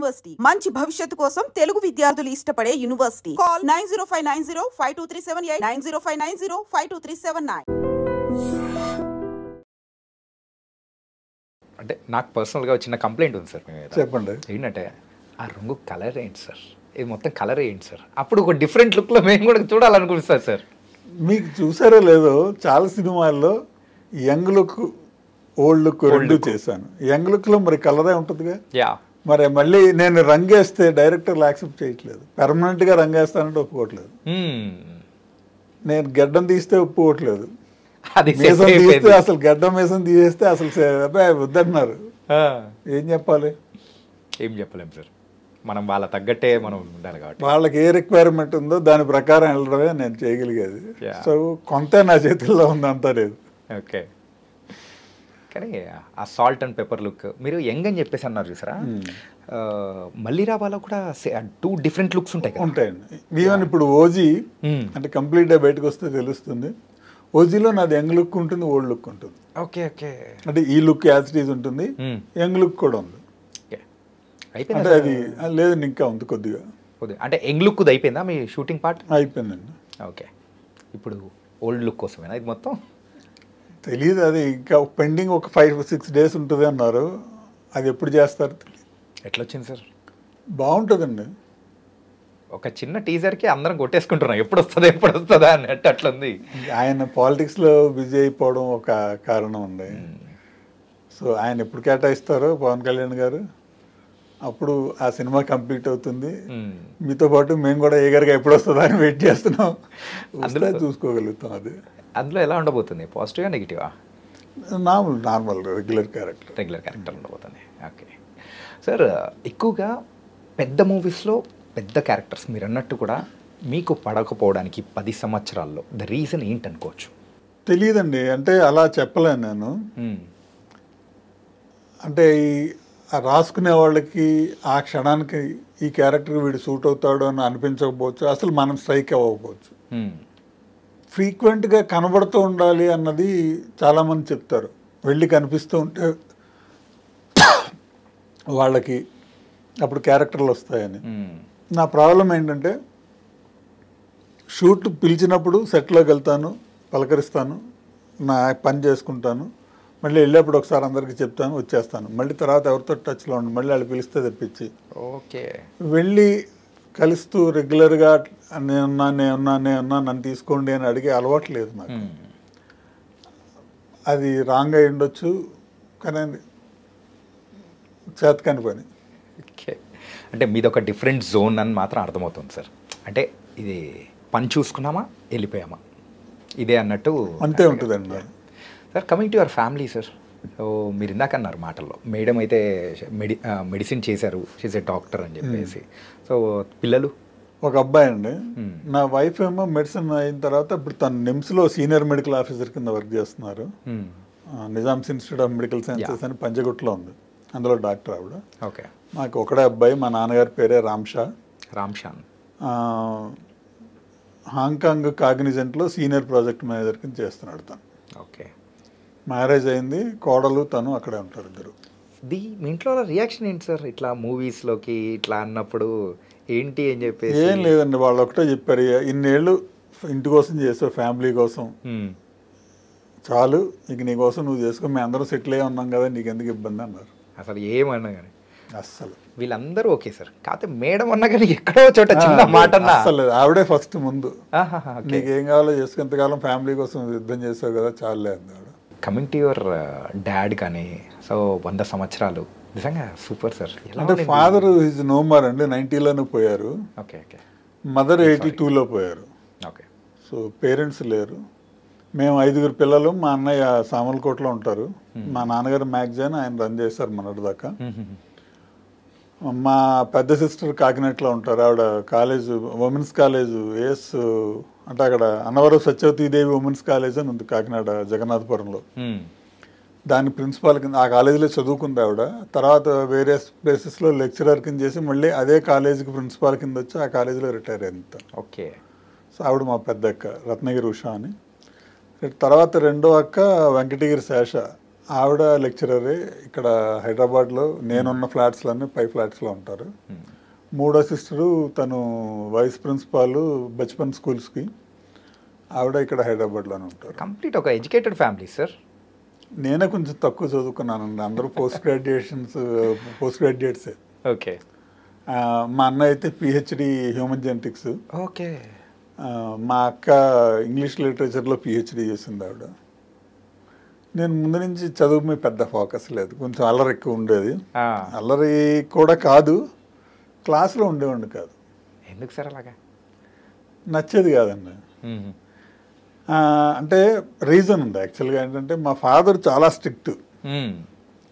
University మంచి భవిష్యత్తు కోసం తెలుగు విద్యార్థులు ఇష్టపడే యూనివర్సిటీ. కాల్ 9059052378 9059052379. అంటే నాకు పర్సనల్గా చిన్న కంప్లైంట్ ఉంది సార్. చెప్పండి. ఏంటంటే ఆ రంగు కలర్ ఏంటి సార్, ఇది మొత్తం కలర్ ఏంటి సార్? అప్పుడు ఒక డిఫరెంట్ లుక్లో మేము కూడా చూడాలనుకుంటున్నాం సార్. మీకు చూసారో లేదో చాలా సినిమాల్లో యంగ్ లుక్ ఓల్డ్ లుక్ రెండు చేశాను. యంగ్ లుక్లో మరి కలరే ఉంటుందిగా. యా, మరి మళ్ళీ నేను రంగేస్తే డైరెక్టర్లు యాక్సెప్ట్ చేయట్లేదు. పెర్మనెంట్గా రంగేస్తానంటే ఒప్పుకోవట్లేదు. నేను గడ్డం తీస్తే ఒప్పుకోవట్లేదు. మీసం తీస్తే అసలు గడ్డం మీసం తీసేస్తే అసలు వద్దన్నారు. ఏం చెప్పాలి? ఏం చెప్పలేం సార్. మనం వాళ్ళ తగ్గట్టే మనం ఉండాలి కాబట్టి వాళ్ళకి ఏ రిక్వైర్మెంట్ ఉందో దాని ప్రకారం వెళ్ళడమే నేను చేయగలిగేది. సో కొంత నా చేతుల్లో ఉంది, అంతా లేదు. ఓకే, కానీ ఆ సాల్ట్ అండ్ పెప్పర్ లుక్ మీరు యంగ్ అని చెప్పేసి అన్నారు చూసారా, మళ్ళీ రావాలో కూడా 2 డిఫరెంట్ లుక్స్ ఉంటాయండి. ఈవెన్ ఇప్పుడు ఓజీ అంటే కంప్లీట్గా బయటకు వస్తే తెలుస్తుంది. ఓజీలో నాది యంగ్ లుక్ ఉంటుంది, ఓల్డ్ లుక్ ఉంటుంది. ఓకే ఓకే, అంటే ఈ లుక్ యాజ్ ఇట్ ఈజ్ ఉంటుంది, యంగ్ లుక్ కూడా ఉంది. అంటే అది లేదు, ఇంకా ఉంది కొద్దిగా. అంటే యంగ్ లుక్ అయిపోయిందా మీ షూటింగ్ పార్ట్? అయిపోయిందండి. ఓకే, ఇప్పుడు ఓల్డ్ లుక్ కోసమేనా ఇది మొత్తం? తెలియదు, అది ఇంకా పెండింగ్ ఒక 5-6 days ఉంటుంది అన్నారు. అది ఎప్పుడు చేస్తారు? ఎట్లా వచ్చింది సార్? బాగుంటుందండి. ఒక చిన్న టీజర్కి అందరం కొట్టేసుకుంటున్నాం ఎప్పుడు వస్తుందా అన్నట్టు అట్లుంది. ఆయన పాలిటిక్స్లో బిజీ అయిపోవడం ఒక కారణం ఉంది. సో ఆయన ఎప్పుడు కేటాయిస్తారో పవన్ కళ్యాణ్ గారు, అప్పుడు ఆ సినిమా కంప్లీట్ అవుతుంది. మీతో పాటు మేము కూడా ఏగర్గా ఎప్పుడు వస్తుందా అని వెయిట్ చేస్తున్నాం. అందులో చూసుకోగలుగుతాం. అది అందులో ఎలా ఉండబోతుంది? పాజిటివా నెగిటివా? నార్మల్ రెగ్యులర్ క్యారెక్టర్ ఉండబోతుంది. ఓకే సార్, ఎక్కువగా పెద్ద మూవీస్లో పెద్ద క్యారెక్టర్స్ మీరు అన్నట్టు కూడా మీకు పడకపోవడానికి 10 సంవత్సరాల్లో ద రీజన్ ఏంటనుకోవచ్చు? తెలియదండి, అంటే అలా చెప్పలేను నేను. అంటే రాసుకునే వాళ్ళకి ఆ క్షణానికి ఈ క్యారెక్టర్ వీడు సూట్ అవుతాడు అని అనిపించకపోవచ్చు, అసలు మనం స్ట్రైక్ అవ్వకపోవచ్చు. ఫ్రీక్వెంట్గా కనబడుతూ ఉండాలి అన్నది చాలామంది చెప్తారు. వెళ్ళి కనిపిస్తూ ఉంటే వాళ్ళకి అప్పుడు క్యారెక్టర్లు వస్తాయని. నా ప్రాబ్లం ఏంటంటే షూట్ పిలిచినప్పుడు సెట్లోకి వెళ్తాను, పలకరిస్తాను, నా పని చేసుకుంటాను, మళ్ళీ వెళ్ళేప్పుడు ఒకసారి అందరికీ చెప్తాను, వచ్చేస్తాను. మళ్ళీ తర్వాత ఎవరితో టచ్లో ఉండి మళ్ళీ వాళ్ళు పిలిస్తే తెప్పించి ఓకే వెళ్ళి కలుస్తూ రెగ్యులర్గా నేనున్నా నన్ను తీసుకోండి అని అడిగే అలవాటు లేదు నాకు. అది రాంగ్ అయి ఉండొచ్చు, కానీ చేతకాని పని. ఓకే, అంటే మీది ఒక డిఫరెంట్ జోన్ అని మాత్రం అర్థమవుతుంది సార్. అంటే ఇది పని చూసుకున్నామా వెళ్ళిపోయామా ఇదే అన్నట్టు అంతే ఉంటుందండి. Sir, coming to your family sir, so మీరు ఇందాక అన్నారు మాటల్లో మేడం అయితే మెడిసిన్ చేశారు, షీజ్ ఏ డాక్టర్ అని చెప్పేసి. సో పిల్లలు? ఒక అబ్బాయి అండి. నా వైఫ్ ఏమో మెడిసిన్ అయిన తర్వాత ఇప్పుడు తను నిమ్స్లో సీనియర్ మెడికల్ ఆఫీసర్ కింద వర్క్ చేస్తున్నారు. Nizam's institute of medical sciences అని పంజగుట్లో ఉంది, అందులో డాక్టర్ ఆవిడ. ఓకే, నాకు ఒకడే అబ్బాయి, మా నాన్నగారి పేరే రామ్షాన్. హాంకాంగ్ కాగ్నిజెంట్లో సీనియర్ ప్రాజెక్ట్ మేనేజర్ కింద చేస్తున్నాడు తను. ఓకే, మ్యారేజ్ అయింది, కోడలు తను అక్కడే ఉంటారు ఇద్దరు. మీ ఇంట్లో రియాక్షన్ ఏంటి సార్ ఇట్లా మూవీస్లోకి ఇట్లా అన్నప్పుడు? ఏంటి అని చెప్పేసి? ఏం లేదండి, వాళ్ళు ఒకటే చెప్పారు, ఇన్నేళ్ళు ఇంటి కోసం చేసావు, ఫ్యామిలీ కోసం చాలు, ఇక నీ కోసం నువ్వు చేసుకో, మేము అందరం సెటిల్ అయ్యి ఉన్నాం కదా, నీకు ఎందుకు ఇబ్బంది అన్నారు. అసలు ఏమన్నా కానీ అస్సలు వీళ్ళందరూ ఓకే సార్, కాకపోతే మేడం అన్నా కానీ ఎక్కడో చోట చిన్న మాట అసలు ఆవిడే ఫస్ట్ ముందు నీకేం కావాలో చేసుకు, ఎంతకాలం ఫ్యామిలీ కోసం యుద్ధం చేసావు కదా చాలులే అంది ఆవిడ. కమింగ్ టు యువర్ డాడ్ కానీ, సో 100 సంవత్సరాలు నిజంగా సూపర్ సార్. అంటే ఫాదర్ ఈజ్ నో మోర్ అండి, 90లోనే పోయారు. ఓకే ఓకే, మదర్ 82లో పోయారు. ఓకే, సో పేరెంట్స్ లేరు. మేము 5 పిల్లలు. మా అన్నయ్య సామలకోటలో ఉంటారు, మా నాన్నగారు మ్యాగజైన్ ఆయన రన్ చేశారు మొన్నటిదాకా. మా పెద్ద సిస్టర్ కాకినాడలో ఉంటారు, ఆవిడ కాలేజ్ ఉమెన్స్ కాలేజ్ ఏఎస్ అంటే అక్కడ అన్నవరం సత్యవతీదేవి ఉమెన్స్ కాలేజ్ అని ఉంది కాకినాడ జగన్నాథపురంలో. దాని ప్రిన్సిపాల్ కింద ఆ కాలేజీలో చదువుకుంది ఆవిడ. తర్వాత వేరే ప్లేసెస్లో లెక్చరర్ కింద చేసి మళ్ళీ అదే కాలేజీకి ప్రిన్సిపాల్ కింద వచ్చి ఆ కాలేజీలో రిటైర్ అయింది. ఓకే, సో ఆవిడ మా పెద్ద అక్క రత్నగిరి ఉషా అని. తర్వాత రెండో అక్క వెంకటగిరి శేష, ఆవిడ లెక్చరరే ఇక్కడ హైదరాబాద్లో నేనున్న ఫ్లాట్స్లోనే 5 ఫ్లాట్స్లో ఉంటారు. మూడో సిస్టరు తను వైస్ ప్రిన్సిపాల్ బచ్పన్ స్కూల్స్కి, ఆవిడ ఇక్కడ హైదరాబాద్లోనే ఉంటారు. కంప్లీట్ ఒక ఎడ్యుకేటెడ్ ఫ్యామిలీ సార్. నేనే కొంచెం తక్కువ చదువుకున్నానండి, అందరూ పోస్ట్ గ్రాడ్యుయేట్సే. ఓకే. మా అన్న అయితే పిహెచ్డి హ్యూమన్ జెనెటిక్స్. ఓకే. మా అక్క ఇంగ్లీష్ లిటరేచర్లో పిహెచ్డి చేసింది ఆవిడ. నేను ముందు నుంచి చదువు మీద పెద్ద ఫోకస్ లేదు, కొంచెం అల్లరి ఎక్కువ ఉండేది. అల్లరి కూడా కాదు, క్లాస్లో ఉండేవాడిని కాదు. ఎందుకు సార్ అలాగా? నచ్చేది కాదండి. అంటే రీజన్ ఉంది యాక్చువల్గా. ఏంటంటే మా ఫాదర్ చాలా స్ట్రిక్ట్.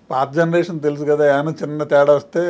పాత జనరేషన్ తెలుసు కదా, ఏమైనా చిన్న తేడా వస్తే